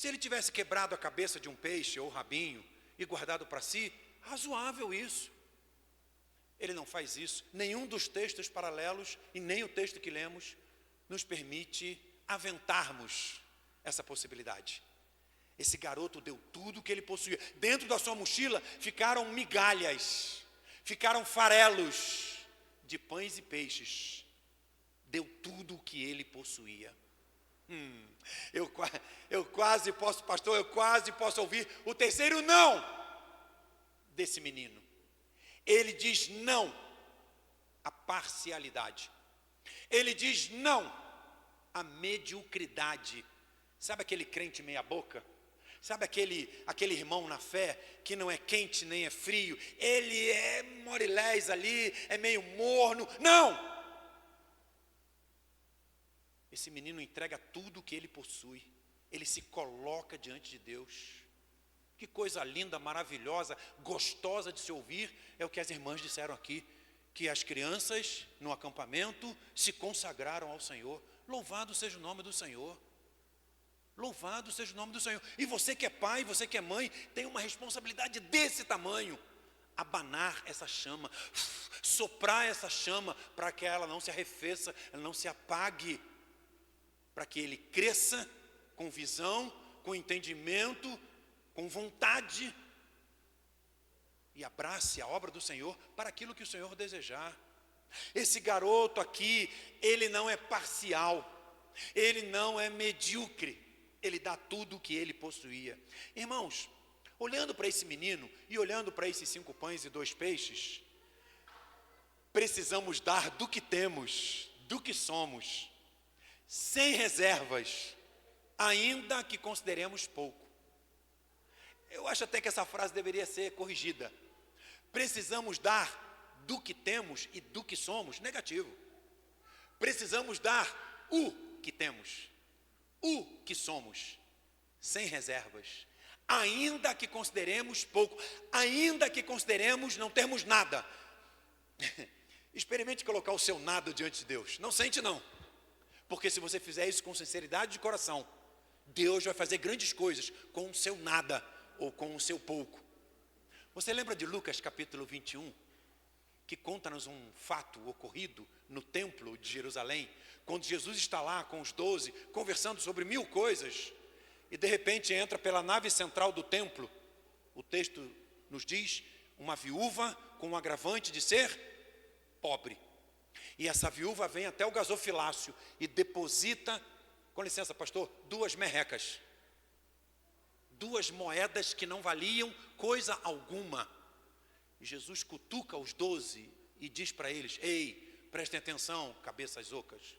Se ele tivesse quebrado a cabeça de um peixe ou rabinho e guardado para si, razoável isso. Ele não faz isso. Nenhum dos textos paralelos e nem o texto que lemos nos permite aventarmos essa possibilidade. Esse garoto deu tudo o que ele possuía. Dentro da sua mochila ficaram migalhas, ficaram farelos de pães e peixes. Deu tudo o que ele possuía. Eu quase posso, pastor, eu quase posso ouvir o terceiro não desse menino. Ele diz não à parcialidade. Ele diz não à mediocridade. Sabe aquele crente meia boca? Sabe aquele irmão na fé que não é quente nem é frio? Ele é morilés ali, é meio morno. Não! Esse menino entrega tudo o que ele possui. Ele se coloca diante de Deus. Que coisa linda, maravilhosa, gostosa de se ouvir. É o que as irmãs disseram aqui. Que as crianças no acampamento se consagraram ao Senhor. Louvado seja o nome do Senhor. Louvado seja o nome do Senhor. E você que é pai, você que é mãe, tem uma responsabilidade desse tamanho. Abanar essa chama, soprar essa chama, para que ela não se arrefeça, ela não se apague. Para que ele cresça com visão, com entendimento, com vontade, e abrace a obra do Senhor para aquilo que o Senhor desejar. Esse garoto aqui, ele não é parcial, ele não é medíocre, ele dá tudo o que ele possuía. Irmãos, olhando para esse menino e olhando para esses 5 pães e 2 peixes, precisamos dar do que temos, do que somos, sem reservas, ainda que consideremos pouco. Eu acho até que essa frase deveria ser corrigida. Precisamos dar do que temos e do que somos, negativo. Precisamos dar o que temos, o que somos, sem reservas, ainda que consideremos pouco, ainda que consideremos não termos nada. Experimente colocar o seu nada diante de Deus. Não sente não. Porque se você fizer isso com sinceridade de coração, Deus vai fazer grandes coisas com o seu nada ou com o seu pouco. Você lembra de Lucas capítulo 21, que conta-nos um fato ocorrido no templo de Jerusalém, quando Jesus está lá com os 12, conversando sobre 1000 coisas, e de repente entra pela nave central do templo, o texto nos diz, uma viúva com um agravante de ser pobre. E essa viúva vem até o gasofilácio e deposita, com licença pastor, 2 merrecas. 2 moedas que não valiam coisa alguma. E Jesus cutuca os 12 e diz para eles: ei, prestem atenção, cabeças ocas.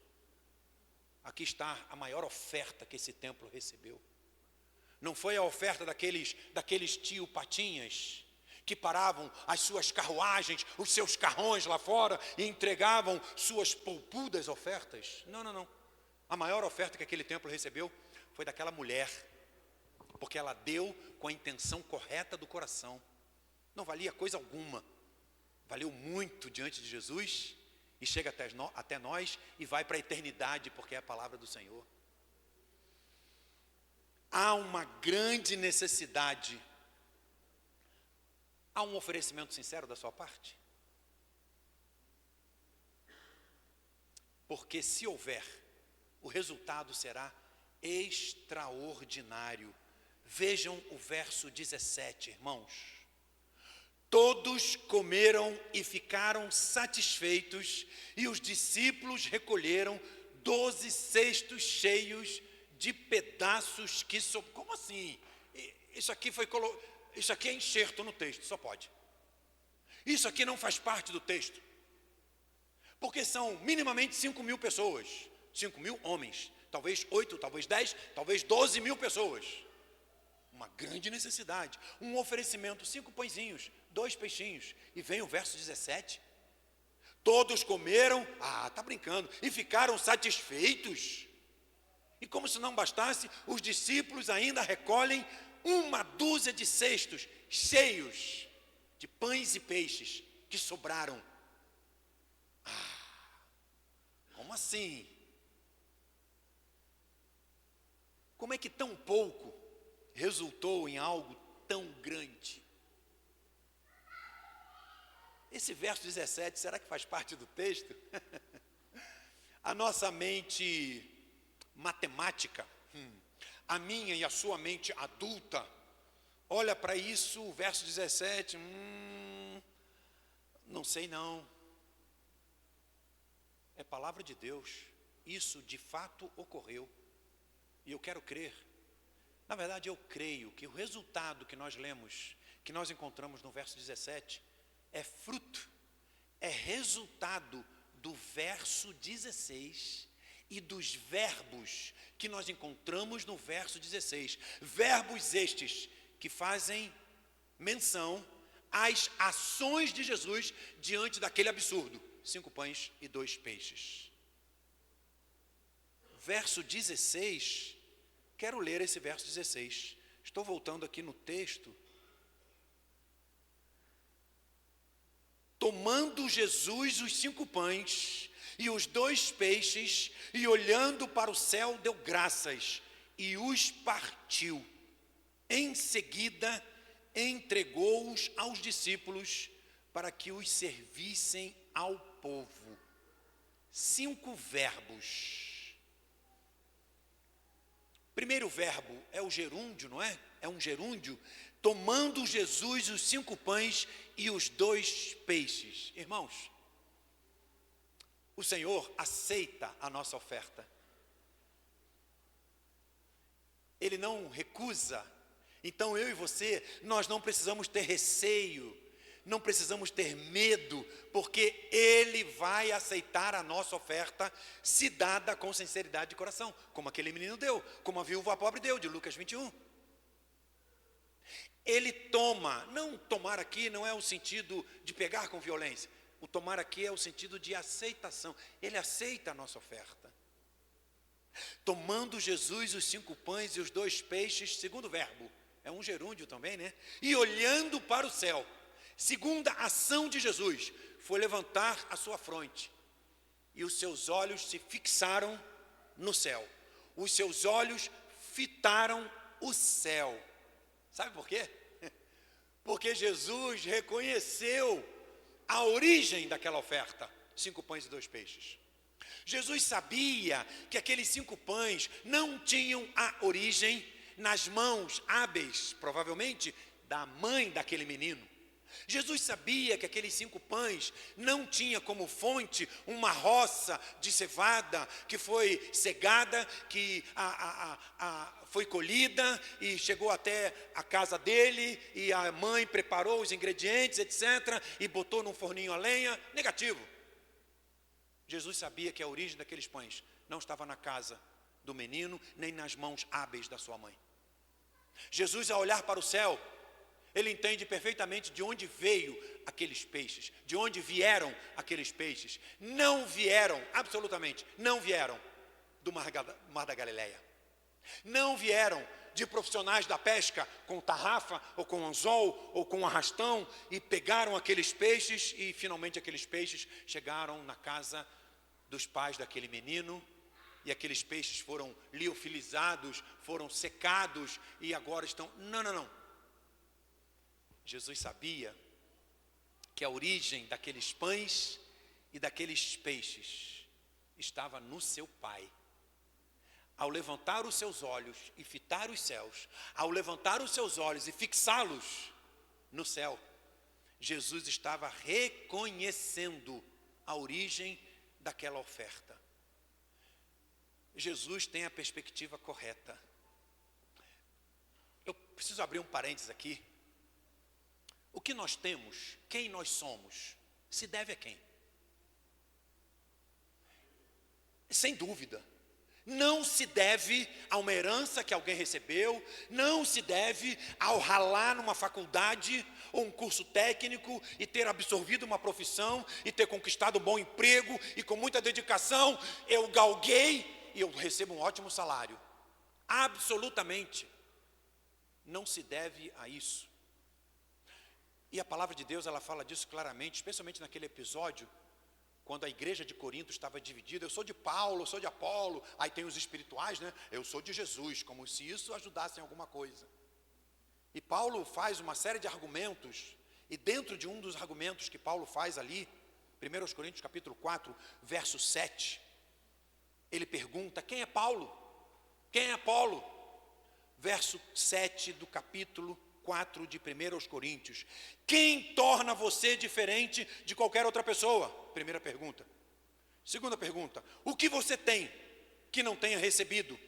Aqui está a maior oferta que esse templo recebeu. Não foi a oferta daqueles tio patinhas que paravam as suas carruagens, os seus carrões lá fora e entregavam suas poupudas ofertas. Não, não, não. A maior oferta que aquele templo recebeu foi daquela mulher, porque ela deu com a intenção correta do coração. Não valia coisa alguma, valeu muito diante de Jesus e chega até nós e vai para a eternidade, porque é a palavra do Senhor. Há uma grande necessidade. Há um oferecimento sincero da sua parte? Porque se houver, o resultado será extraordinário. Vejam o verso 17, irmãos. Todos comeram e ficaram satisfeitos, e os discípulos recolheram 12 cestos cheios de pedaços que sobraram. Como assim? Isso aqui é enxerto no texto, só pode. Isso aqui não faz parte do texto. Porque são minimamente 5.000 pessoas. 5.000 homens. Talvez 8, talvez 10, talvez 12.000 pessoas. Uma grande necessidade. Um oferecimento, 5 pãezinhos, 2 peixinhos. E vem o verso 17. Todos comeram, tá brincando, e ficaram satisfeitos. E como se não bastasse, os discípulos ainda recolhem 1 dúzia de cestos cheios de pães e peixes que sobraram. Como assim? Como é que tão pouco resultou em algo tão grande. Esse verso 17, será que faz parte do texto? A nossa mente matemática, a minha e a sua mente adulta, olha para isso, o verso 17, não sei não. É palavra de Deus, isso de fato ocorreu, e eu quero crer. Na verdade, eu creio que o resultado que nós lemos, que nós encontramos no verso 17, é fruto, é resultado do verso 16 e dos verbos que nós encontramos no verso 16. Verbos estes que fazem menção às ações de Jesus diante daquele absurdo: 5 pães e 2 peixes. Verso 16, quero ler esse verso 16. Estou voltando aqui no texto. Tomando Jesus os 5 pães e os 2 peixes, e olhando para o céu, deu graças e os partiu. Em seguida, entregou-os aos discípulos para que os servissem ao povo. 5 verbos. Primeiro verbo é o gerúndio, não é? É um gerúndio. Tomando Jesus os 5 pães e os 2 peixes. Irmãos, o Senhor aceita a nossa oferta. Ele não recusa. Então eu e você, nós não precisamos ter receio, não precisamos ter medo, porque Ele vai aceitar a nossa oferta, se dada com sinceridade de coração, como aquele menino deu, como a viúva pobre deu, de Lucas 21. Ele toma, não tomar aqui não é o sentido de pegar com violência, o tomar aqui é o sentido de aceitação. Ele aceita a nossa oferta. Tomando Jesus os 5 pães e os 2 peixes, segundo verbo, é um gerúndio também, né? E olhando para o céu, segunda ação de Jesus, foi levantar a sua fronte, e os seus olhos se fixaram no céu. Os seus olhos fitaram o céu. Sabe por quê? Porque Jesus reconheceu a origem daquela oferta, 5 pães e 2 peixes. Jesus sabia que aqueles 5 pães não tinham a origem nas mãos hábeis, provavelmente, da mãe daquele menino. Jesus sabia que aqueles 5 pães não tinha como fonte uma roça de cevada que foi cegada, que foi colhida e chegou até a casa dele, e a mãe preparou os ingredientes, etc., e botou num forninho a lenha. Negativo. Jesus sabia que a origem daqueles pães não estava na casa do menino, nem nas mãos hábeis da sua mãe. Jesus, ao olhar para o céu, ele entende perfeitamente de onde veio aqueles peixes, de onde vieram aqueles peixes. Não vieram, absolutamente, não vieram do Mar da Galileia. Não vieram de profissionais da pesca com tarrafa, ou com anzol, ou com arrastão, e pegaram aqueles peixes, e finalmente aqueles peixes chegaram na casa dos pais daquele menino, e aqueles peixes foram liofilizados, foram secados, e agora estão... Não. Jesus sabia que a origem daqueles pães e daqueles peixes estava no seu Pai. Ao levantar os seus olhos e fitar os céus, ao levantar os seus olhos e fixá-los no céu, Jesus estava reconhecendo a origem daquela oferta. Jesus tem a perspectiva correta. Eu preciso abrir um parênteses aqui. O que nós temos, quem nós somos, se deve a quem? Sem dúvida. Não se deve a uma herança que alguém recebeu, não se deve ao ralar numa faculdade ou um curso técnico e ter absorvido uma profissão e ter conquistado um bom emprego e com muita dedicação eu galguei e eu recebo um ótimo salário. Absolutamente. Não se deve a isso. E a palavra de Deus, ela fala disso claramente, especialmente naquele episódio, quando a igreja de Corinto estava dividida. Eu sou de Paulo, eu sou de Apolo, aí tem os espirituais, né? Eu sou de Jesus, como se isso ajudasse em alguma coisa. E Paulo faz uma série de argumentos, e dentro de um dos argumentos que Paulo faz ali, 1 Coríntios capítulo 4, verso 7, ele pergunta: quem é Paulo? Quem é Apolo? Verso 7 do capítulo 4 de 1 Coríntios. Quem torna você diferente de qualquer outra pessoa? Primeira pergunta. Segunda pergunta: o que você tem que não tenha recebido?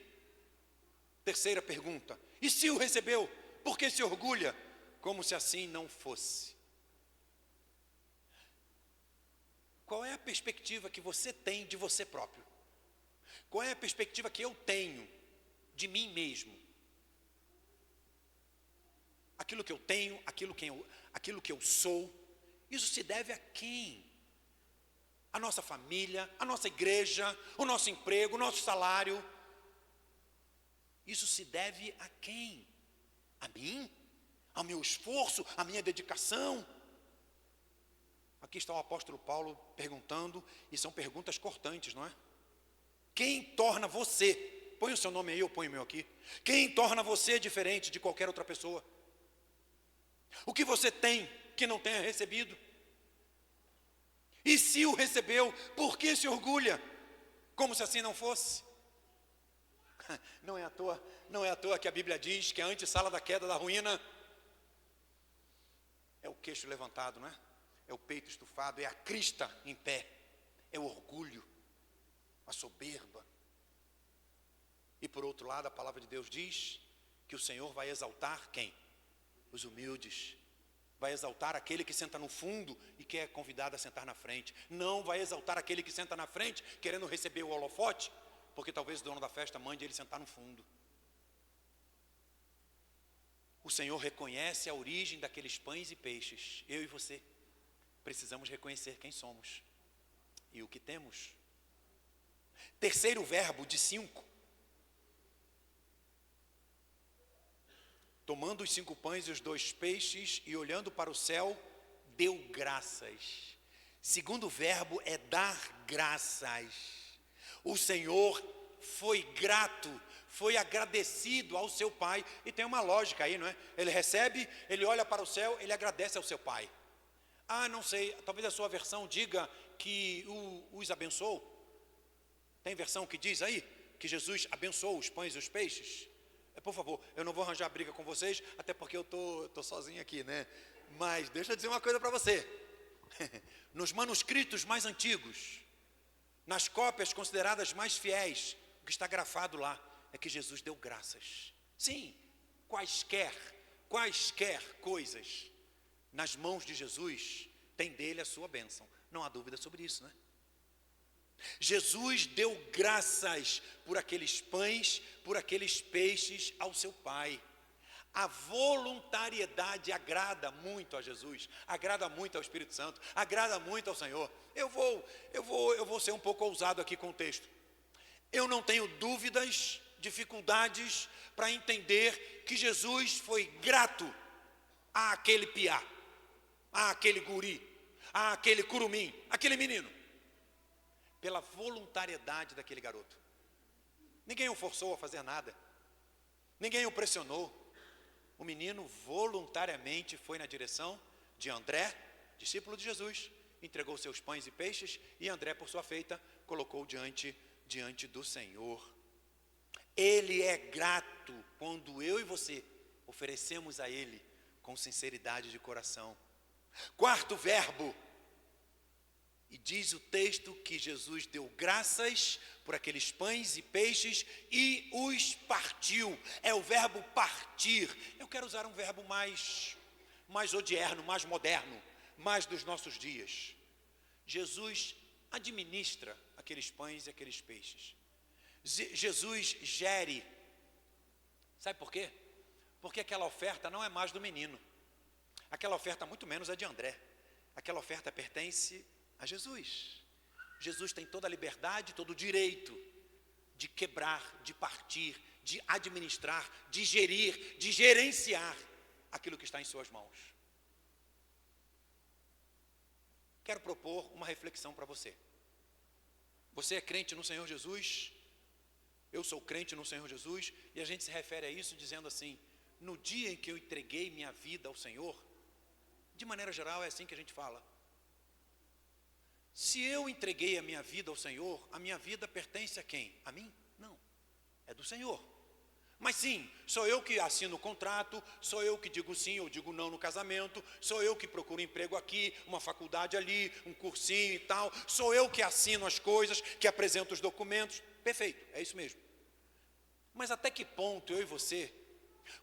Terceira pergunta: e se o recebeu, por que se orgulha? Como se assim não fosse. Qual é a perspectiva que você tem de você próprio? Qual é a perspectiva que eu tenho de mim mesmo? Aquilo que eu tenho, aquilo que eu sou, isso se deve a quem? A nossa família, a nossa igreja, o nosso emprego, o nosso salário. Isso se deve a quem? A mim? Ao meu esforço, à minha dedicação? Aqui está o apóstolo Paulo perguntando, e são perguntas cortantes, não é? Quem torna você, põe o seu nome aí, eu ponho o meu aqui. Quem torna você diferente de qualquer outra pessoa? O que você tem que não tenha recebido? E se o recebeu, por que se orgulha? Como se assim não fosse? Não é à toa que a Bíblia diz que a antessala da queda, da ruína, é o queixo levantado, não é? É o peito estufado, é a crista em pé, é o orgulho, a soberba. E por outro lado, a palavra de Deus diz que o Senhor vai exaltar quem? Os humildes. Vai exaltar aquele que senta no fundo e que é convidado a sentar na frente. Não vai exaltar aquele que senta na frente querendo receber o holofote, porque talvez o dono da festa mande ele sentar no fundo. O Senhor reconhece a origem daqueles pães e peixes. Eu e você precisamos reconhecer quem somos e o que temos. Terceiro verbo de 5. Tomando os 5 pães e os 2 peixes e olhando para o céu, deu graças. Segundo verbo é dar graças. O Senhor foi grato, foi agradecido ao seu pai. E tem uma lógica aí, não é? Ele recebe, ele olha para o céu, ele agradece ao seu pai. Ah, não sei, talvez a sua versão diga que os abençoou. Tem versão que diz aí que Jesus abençoou os pães e os peixes? Por favor, eu não vou arranjar briga com vocês, até porque eu tô sozinho aqui, né? Mas deixa eu dizer uma coisa para você. Nos manuscritos mais antigos, nas cópias consideradas mais fiéis, o que está grafado lá é que Jesus deu graças. Sim, quaisquer coisas nas mãos de Jesus, tem dele a sua bênção. Não há dúvida sobre isso, né? Jesus deu graças por aqueles pães, por aqueles peixes ao seu Pai. A voluntariedade agrada muito a Jesus, agrada muito ao Espírito Santo, agrada muito ao Senhor. Eu vou ser um pouco ousado aqui com o texto. Eu não tenho dúvidas, dificuldades para entender que Jesus foi grato àquele piá, àquele guri, àquele curumim, àquele menino, pela voluntariedade daquele garoto. Ninguém o forçou a fazer nada, ninguém o pressionou. O menino voluntariamente foi na direção de André, discípulo de Jesus, entregou seus pães e peixes, e André, por sua feita, colocou diante do Senhor. Ele é grato quando eu e você oferecemos a Ele com sinceridade de coração. Quarto verbo. E diz o texto que Jesus deu graças por aqueles pães e peixes e os partiu. É o verbo partir. Eu quero usar um verbo mais odierno, mais moderno, mais dos nossos dias. Jesus administra aqueles pães e aqueles peixes. Jesus gere. Sabe por quê? Porque aquela oferta não é mais do menino. Aquela oferta muito menos é de André. Aquela oferta pertence a Jesus. Jesus tem toda a liberdade, todo o direito de quebrar, de partir, de administrar, de gerir, de gerenciar aquilo que está em suas mãos. Quero propor uma reflexão para você. Você é crente no Senhor Jesus? Eu sou crente no Senhor Jesus, e a gente se refere a isso dizendo assim: no dia em que eu entreguei minha vida ao Senhor, de maneira geral é assim que a gente fala. Se eu entreguei a minha vida ao Senhor, a minha vida pertence a quem? A mim? Não, é do Senhor. Mas sim, sou eu que assino o contrato, sou eu que digo sim ou digo não no casamento, sou eu que procuro emprego aqui, uma faculdade ali, um cursinho e tal, sou eu que assino as coisas, que apresento os documentos. Perfeito, é isso mesmo. Mas até que ponto eu e você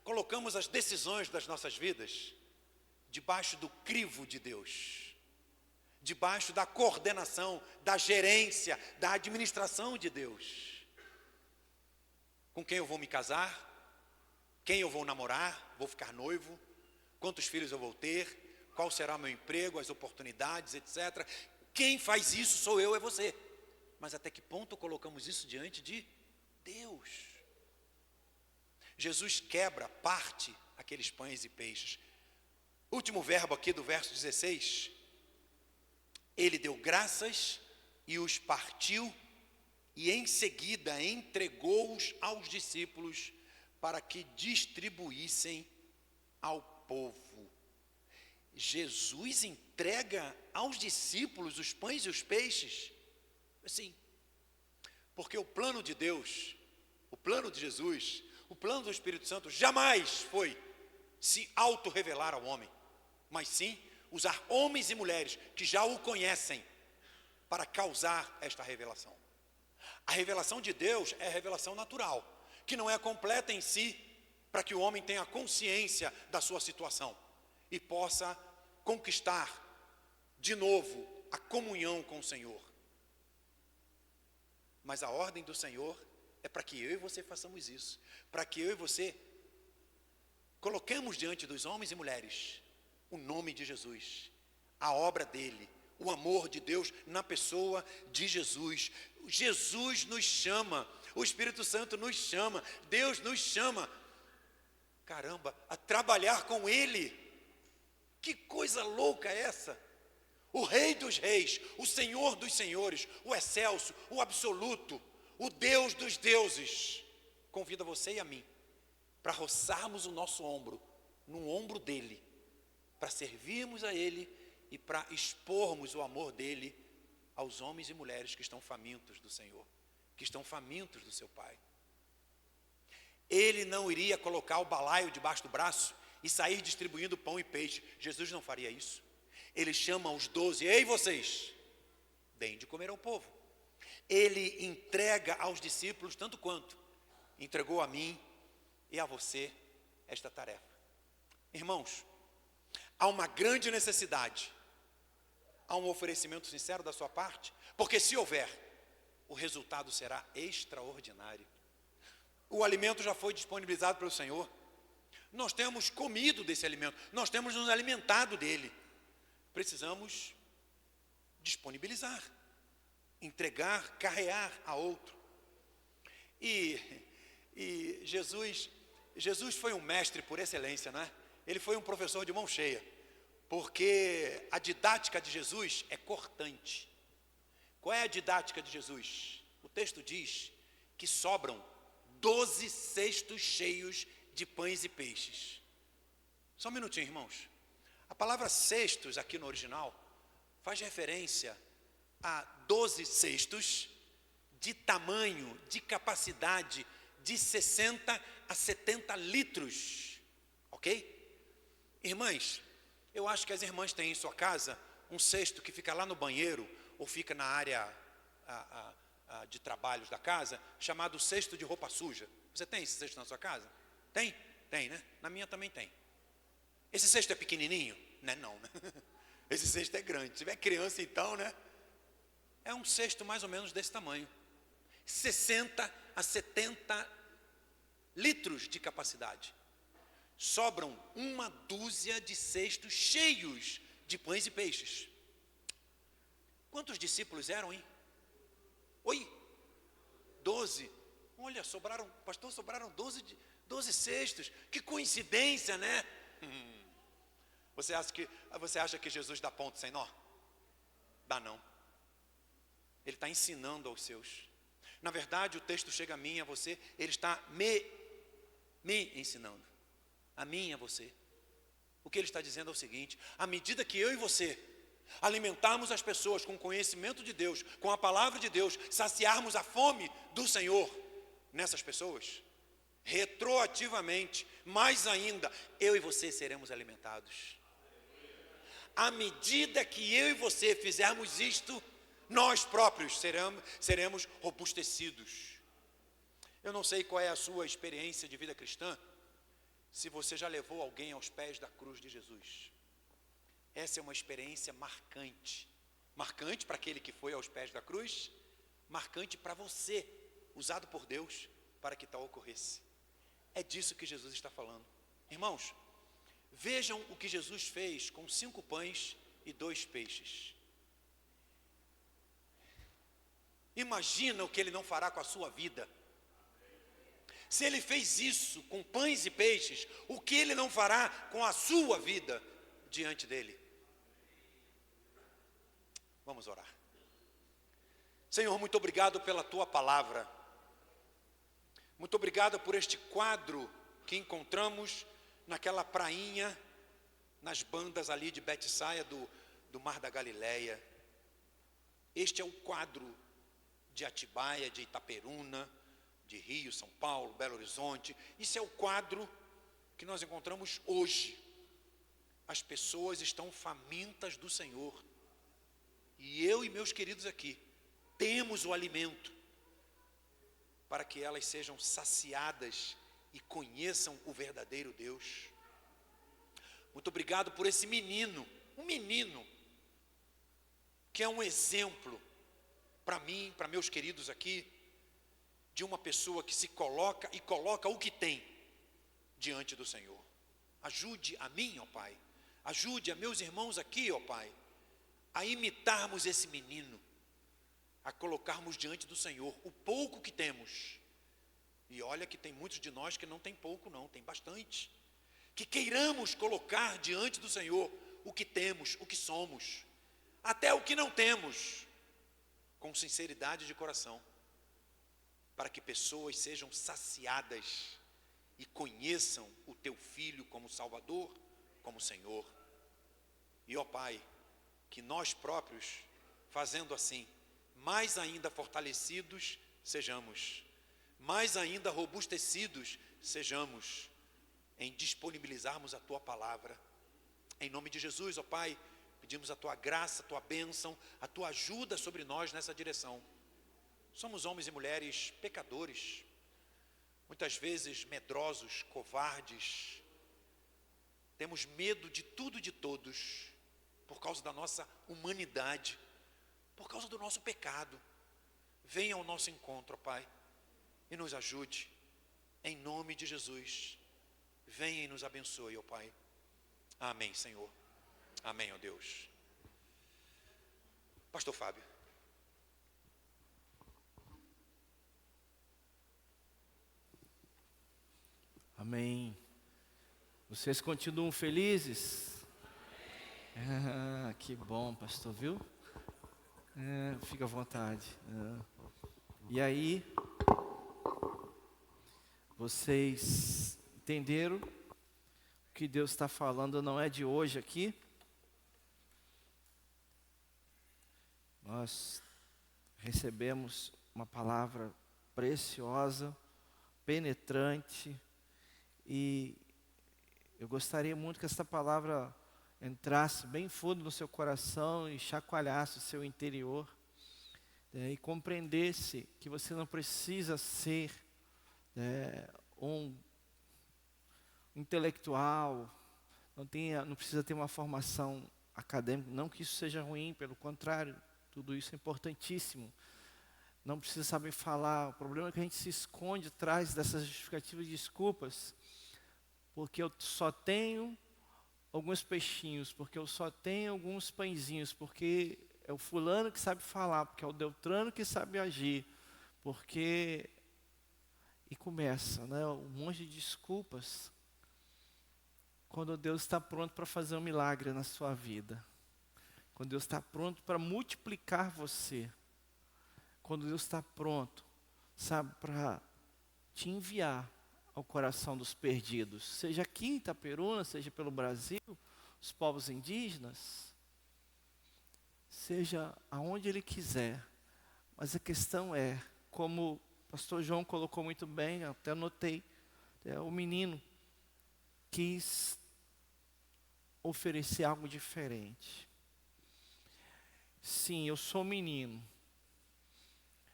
colocamos as decisões das nossas vidas debaixo do crivo de Deus, debaixo da coordenação, da gerência, da administração de Deus? Com quem eu vou me casar? Quem eu vou namorar? Vou ficar noivo? Quantos filhos eu vou ter? Qual será o meu emprego, as oportunidades, etc. Quem faz isso sou eu, é você. Mas até que ponto colocamos isso diante de Deus? Jesus quebra, parte aqueles pães e peixes. Último verbo aqui do verso 16. Ele deu graças e os partiu, e em seguida entregou-os aos discípulos para que distribuíssem ao povo. Jesus entrega aos discípulos os pães e os peixes, assim, porque o plano de Deus, o plano de Jesus, o plano do Espírito Santo jamais foi se auto-revelar ao homem, mas sim usar homens e mulheres que já o conhecem para causar esta revelação. A revelação de Deus é a revelação natural, que não é completa em si, para que o homem tenha consciência da sua situação e possa conquistar de novo a comunhão com o Senhor. Mas a ordem do Senhor é para que eu e você façamos isso, para que eu e você coloquemos diante dos homens e mulheres o nome de Jesus, a obra dele, o amor de Deus na pessoa de Jesus. Jesus nos chama, o Espírito Santo nos chama, Deus nos chama, caramba, a trabalhar com Ele. Que coisa louca é essa? O Rei dos Reis, o Senhor dos Senhores, o excelso, o absoluto, o Deus dos deuses, convida você e a mim para roçarmos o nosso ombro no ombro dele, para servirmos a Ele e para expormos o amor dele aos homens e mulheres que estão famintos do Senhor, que estão famintos do seu Pai. Ele não iria colocar o balaio debaixo do braço e sair distribuindo pão e peixe. Jesus não faria isso. Ele chama os 12, ei vocês, deem de comer ao povo. Ele entrega aos discípulos tanto quanto entregou a mim e a você esta tarefa. Irmãos, há uma grande necessidade, há um oferecimento sincero da sua parte, porque se houver, o resultado será extraordinário. O alimento já foi disponibilizado pelo Senhor, nós temos comido desse alimento, nós temos nos alimentado dele, precisamos disponibilizar, entregar, carregar a outro. E Jesus foi um mestre por excelência, não é? Ele foi um professor de mão cheia, porque a didática de Jesus é cortante. Qual é a didática de Jesus? O texto diz que sobram 12 cestos cheios de pães e peixes. Só um minutinho, irmãos. A palavra cestos aqui no original faz referência a 12 cestos de tamanho, de capacidade de 60 a 70 litros, ok? Irmãs, eu acho que as irmãs têm em sua casa um cesto que fica lá no banheiro, ou fica na área de trabalhos da casa, chamado cesto de roupa suja. Você tem esse cesto na sua casa? Tem? Tem, né? Na minha também tem. Esse cesto é pequenininho? Não, né? Esse cesto é grande. Se tiver criança então, né? É um cesto mais ou menos desse tamanho. 60 a 70 litros de capacidade. Sobram uma dúzia de cestos cheios de pães e peixes. Quantos discípulos eram, hein? Oi? 12. Olha, sobraram 12 cestos. Que coincidência, né? Você acha que Jesus dá ponto sem nó? Dá não. Ele está ensinando aos seus. Na verdade, o texto chega a mim e a você, ele está me ensinando. a mim e a você. O que ele está dizendo é o seguinte: à medida que eu e você alimentarmos as pessoas com o conhecimento de Deus, com a palavra de Deus, saciarmos a fome do Senhor nessas pessoas, retroativamente, mais ainda, eu e você seremos alimentados. À medida que eu e você fizermos isto, nós próprios seremos robustecidos. Eu não sei qual é a sua experiência de vida cristã, se você já levou alguém aos pés da cruz de Jesus. Essa é uma experiência marcante. Marcante para aquele que foi aos pés da cruz, marcante para você, usado por Deus para que tal ocorresse. É disso que Jesus está falando. Irmãos, vejam o que Jesus fez com 5 pães e 2 peixes. Imagina o que ele não fará com a sua vida. Se ele fez isso com pães e peixes, o que ele não fará com a sua vida diante dele? Vamos orar. Senhor, muito obrigado pela tua palavra. Muito obrigado por este quadro que encontramos naquela prainha, nas bandas ali de Betsaida do Mar da Galileia. Este é o quadro de Atibaia, de Itaperuna, de Rio, São Paulo, Belo Horizonte. Isso é o quadro que nós encontramos hoje. As pessoas estão famintas do Senhor. E eu e meus queridos aqui temos o alimento para que elas sejam saciadas e conheçam o verdadeiro Deus. Muito obrigado por esse menino, um menino que é um exemplo para mim, para meus queridos aqui, de uma pessoa que se coloca e coloca o que tem diante do Senhor. Ajude a mim, ó Pai, ajude a meus irmãos aqui, ó Pai, a imitarmos esse menino, a colocarmos diante do Senhor o pouco que temos. E olha que tem muitos de nós que não tem pouco não, tem bastante. Que queiramos colocar diante do Senhor o que temos, o que somos, até o que não temos, com sinceridade de coração, para que pessoas sejam saciadas e conheçam o teu Filho como Salvador, como Senhor. E ó Pai, que nós próprios, fazendo assim, mais ainda fortalecidos sejamos, mais ainda robustecidos sejamos, em disponibilizarmos a Tua palavra. Em nome de Jesus, ó Pai, pedimos a Tua graça, a Tua bênção, a Tua ajuda sobre nós nessa direção. Somos homens e mulheres pecadores, muitas vezes medrosos, covardes, temos medo de tudo e de todos, por causa da nossa humanidade, por causa do nosso pecado. Venha ao nosso encontro, ó Pai, e nos ajude, em nome de Jesus. Venha e nos abençoe, ó Pai. Amém, Senhor. Amém, ó Deus. Pastor Fábio. Amém. Vocês continuam felizes? Ah, que bom, pastor, viu? Fica à vontade. E aí, vocês entenderam? O que Deus está falando não é de hoje aqui. Nós recebemos uma palavra preciosa, penetrante, e eu gostaria muito que essa palavra entrasse bem fundo no seu coração e chacoalhasse o seu interior, e compreendesse que você não precisa ser um intelectual, não precisa ter uma formação acadêmica, não que isso seja ruim, pelo contrário, tudo isso é importantíssimo. Não precisa saber falar. O problema é que a gente se esconde atrás dessas justificativas e desculpas, porque eu só tenho alguns peixinhos, porque eu só tenho alguns pãezinhos, porque é o fulano que sabe falar, porque é o Deltrano que sabe agir, porque... E começa, né, um monte de desculpas, quando Deus está pronto para fazer um milagre na sua vida, quando Deus está pronto para multiplicar você, quando Deus está pronto, sabe, para te enviar ao coração dos perdidos, seja aqui em Itaperuna, seja pelo Brasil, os povos indígenas, seja aonde Ele quiser. Mas a questão é, como o pastor João colocou muito bem, até anotei, o menino quis oferecer algo diferente. Sim, eu sou menino.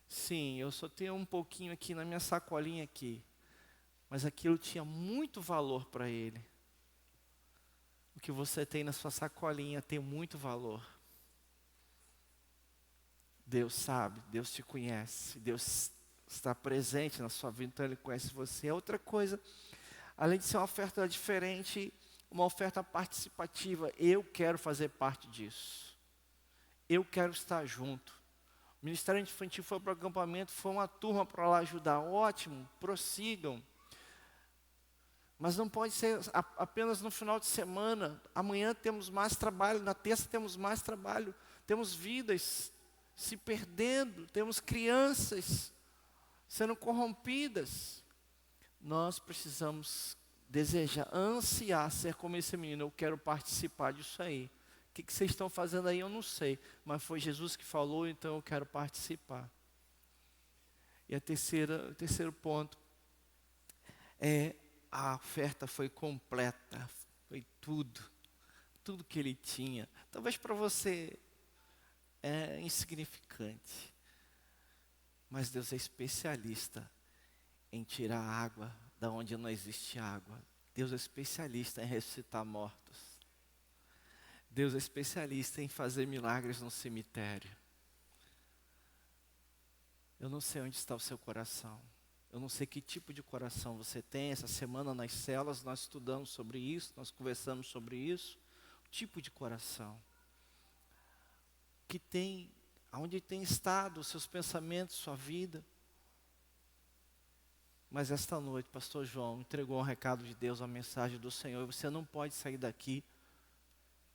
Sim, eu só tenho um pouquinho aqui na minha sacolinha aqui. Mas aquilo tinha muito valor para ele. O que você tem na sua sacolinha tem muito valor. Deus sabe, Deus te conhece, Deus está presente na sua vida, então Ele conhece você. É outra coisa, além de ser uma oferta diferente, uma oferta participativa. Eu quero fazer parte disso. Eu quero estar junto. O Ministério Infantil foi para o acampamento, foi uma turma para lá ajudar. Ótimo, prossigam. Mas não pode ser apenas no final de semana. Amanhã temos mais trabalho, na terça temos mais trabalho. Temos vidas se perdendo, temos crianças sendo corrompidas. Nós precisamos desejar, ansiar ser como esse menino. Eu quero participar disso aí. O que vocês estão fazendo aí, eu não sei. Mas foi Jesus que falou, então eu quero participar. E o terceiro ponto é: a oferta foi completa, foi tudo que ele tinha. Talvez para você é insignificante, mas Deus é especialista em tirar água da onde não existe água. Deus é especialista em ressuscitar mortos. Deus é especialista em fazer milagres no cemitério. Eu não sei onde está o seu coração. Eu não sei que tipo de coração você tem. Essa semana nas células nós estudamos sobre isso, nós conversamos sobre isso. O tipo de coração. Que tem, aonde tem estado os seus pensamentos, sua vida. Mas esta noite, pastor João entregou um recado de Deus, uma mensagem do Senhor. E você não pode sair daqui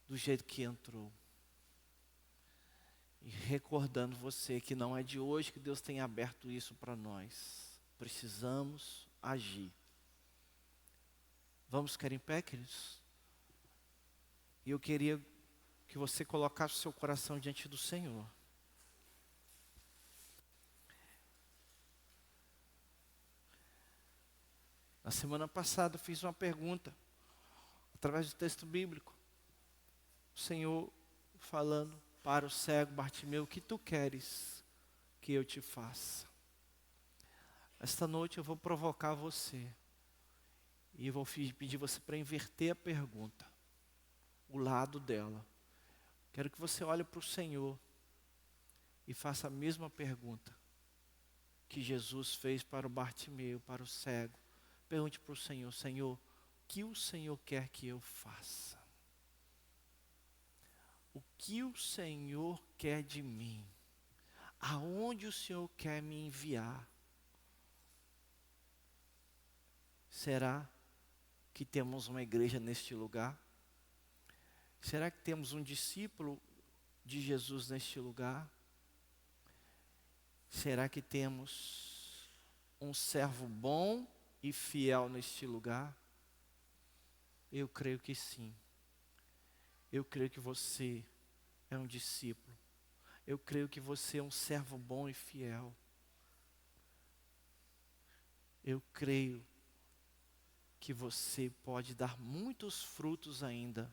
do jeito que entrou. E recordando você que não é de hoje que Deus tem aberto isso para nós. Precisamos agir. Vamos ficar em pé, queridos? E eu queria que você colocasse o seu coração diante do Senhor. Na semana passada eu fiz uma pergunta, através do texto bíblico. O Senhor falando para o cego Bartimeu: o que tu queres que eu te faça? Esta noite eu vou provocar você. E eu vou pedir você para inverter a pergunta. O lado dela. Quero que você olhe para o Senhor e faça a mesma pergunta que Jesus fez para o Bartimeu, para o cego. Pergunte para o Senhor: Senhor, o que o Senhor quer que eu faça? O que o Senhor quer de mim? Aonde o Senhor quer me enviar? Será que temos uma igreja neste lugar? Será que temos um discípulo de Jesus neste lugar? Será que temos um servo bom e fiel neste lugar? Eu creio que sim. Eu creio que você é um discípulo. Eu creio que você é um servo bom e fiel. Eu creio que você pode dar muitos frutos ainda.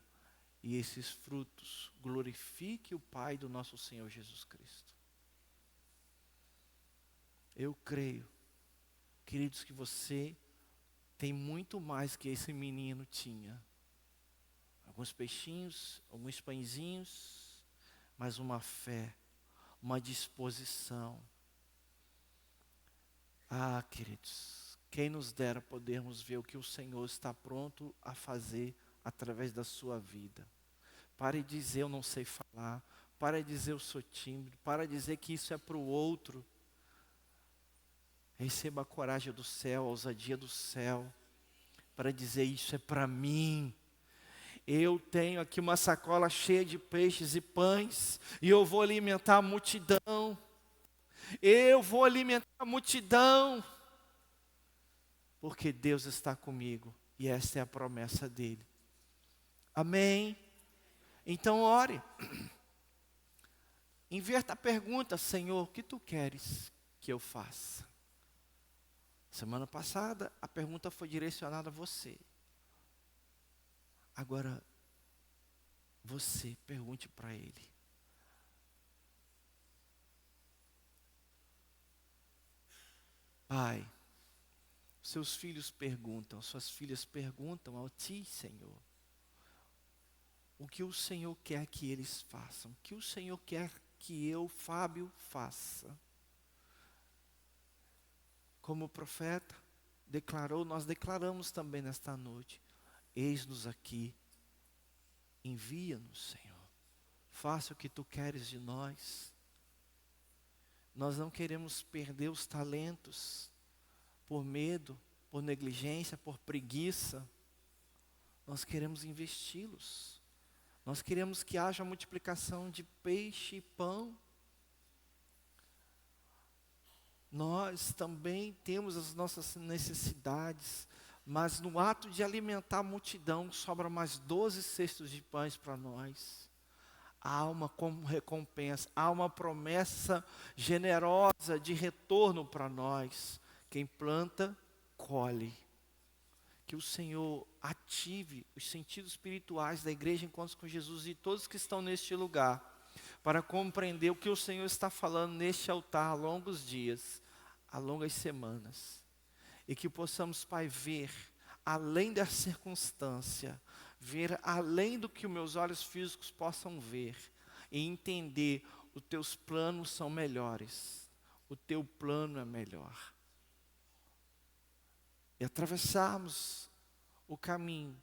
E esses frutos glorifiquem o Pai do nosso Senhor Jesus Cristo. Eu creio, queridos, que você tem muito mais que esse menino tinha. Alguns peixinhos, alguns pãezinhos, mas uma fé, uma disposição. Ah, queridos, quem nos dera podermos ver o que o Senhor está pronto a fazer através da sua vida. Pare de dizer eu não sei falar, pare de dizer eu sou tímido, pare de dizer que isso é para o outro. Receba a coragem do céu, a ousadia do céu, para dizer isso é para mim. Eu tenho aqui uma sacola cheia de peixes e pães, e eu vou alimentar a multidão. Eu vou alimentar a multidão. porque Deus está comigo e esta é a promessa dele. Amém? Então ore. Inverta a pergunta: Senhor, o que tu queres que eu faça? Semana passada a pergunta foi direcionada a você. Agora, você pergunte para ele. Pai, seus filhos perguntam, suas filhas perguntam ao Ti, Senhor. O que o Senhor quer que eles façam? O que o Senhor quer que eu, Fábio, faça? Como o profeta declarou, nós declaramos também nesta noite: eis-nos aqui, envia-nos, Senhor. Faça o que Tu queres de nós. Nós não queremos perder os talentos por medo, por negligência, por preguiça. Nós queremos investi-los. Nós queremos que haja multiplicação de peixe e pão. Nós também temos as nossas necessidades, mas no ato de alimentar a multidão, sobra mais 12 cestos de pães para nós. Há uma recompensa, há uma promessa generosa de retorno para nós. Quem planta, colhe. Que o Senhor ative os sentidos espirituais da igreja Encontros com Jesus e todos que estão neste lugar, para compreender o que o Senhor está falando neste altar há longos dias, há longas semanas. E que possamos, Pai, ver além da circunstância, ver além do que os meus olhos físicos possam ver, e entender: os teus planos são melhores, o teu plano é melhor. E atravessarmos o caminho,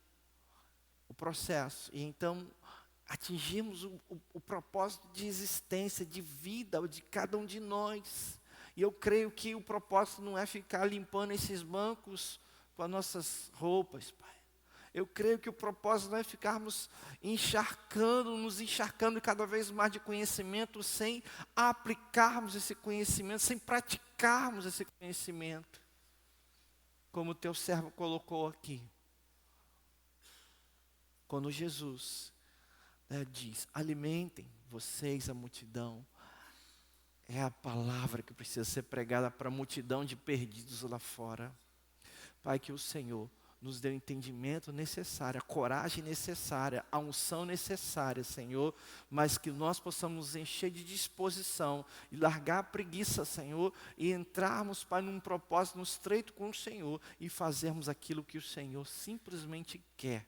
o processo, e então atingirmos o propósito de existência, de vida de cada um de nós. E eu creio que o propósito não é ficar limpando esses bancos com as nossas roupas, Pai. Eu creio que o propósito não é ficarmos nos encharcando cada vez mais de conhecimento, sem aplicarmos esse conhecimento, sem praticarmos esse conhecimento. Como o teu servo colocou aqui. Quando Jesus diz: alimentem vocês a multidão, é a palavra que precisa ser pregada para a multidão de perdidos lá fora. Pai, que o Senhor nos dê o entendimento necessário, a coragem necessária, a unção necessária, Senhor, mas que nós possamos nos encher de disposição e largar a preguiça, Senhor, e entrarmos, Pai, num propósito, no estreito com o Senhor, e fazermos aquilo que o Senhor simplesmente quer,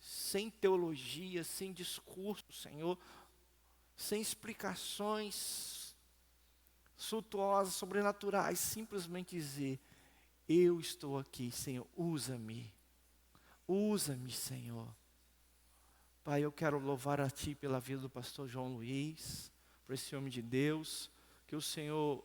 sem teologia, sem discurso, Senhor, sem explicações suntuosas, sobrenaturais, simplesmente dizer: eu estou aqui, Senhor, usa-me, Senhor. Pai, eu quero louvar a Ti pela vida do pastor João Luiz, por esse homem de Deus, que o Senhor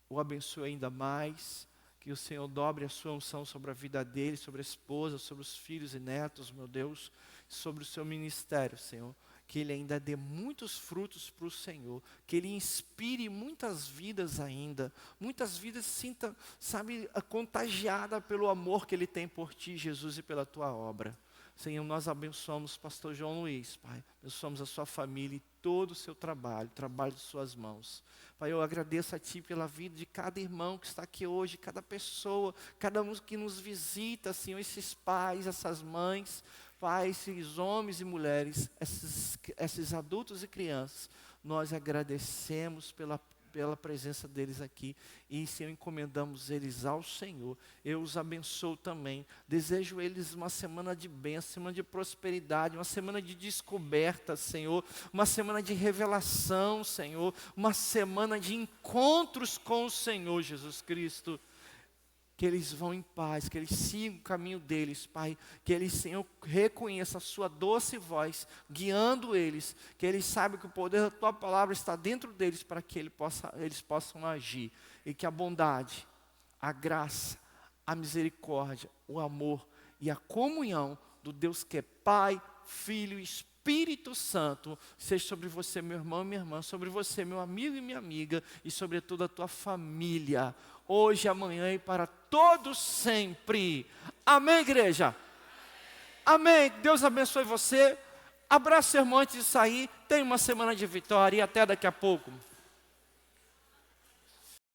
o abençoe ainda mais, que o Senhor dobre a sua unção sobre a vida dele, sobre a esposa, sobre os filhos e netos, meu Deus, sobre o seu ministério, Senhor. Que ele ainda dê muitos frutos para o Senhor, que ele inspire muitas vidas ainda, muitas vidas se sinta, sabe, contagiada pelo amor que ele tem por Ti, Jesus, e pela Tua obra. Senhor, nós abençoamos o pastor João Luiz, Pai, abençoamos a sua família e todo o seu trabalho, o trabalho de suas mãos. Pai, eu agradeço a Ti pela vida de cada irmão que está aqui hoje, cada pessoa, cada um que nos visita, Senhor, esses pais, essas mães, Pai, esses homens e mulheres, esses adultos e crianças, nós agradecemos pela presença deles aqui e, Senhor, encomendamos eles ao Senhor. Eu os abençoo também. Desejo eles uma semana de bênção, semana de prosperidade, uma semana de descoberta, Senhor, uma semana de revelação, Senhor, uma semana de encontros com o Senhor Jesus Cristo. Que eles vão em paz, que eles sigam o caminho deles, Pai. Que eles, Senhor, reconheçam a Sua doce voz, guiando eles. Que eles saibam que o poder da Tua palavra está dentro deles, para que eles possam agir. E que a bondade, a graça, a misericórdia, o amor e a comunhão do Deus que é Pai, Filho e Espírito Espírito Santo seja sobre você, meu irmão e minha irmã, sobre você, meu amigo e minha amiga, e sobre toda a tua família, hoje, amanhã e para todos sempre. Amém, igreja? Amém. Deus abençoe você. Abraça o irmão antes de sair. Tenha uma semana de vitória e até daqui a pouco.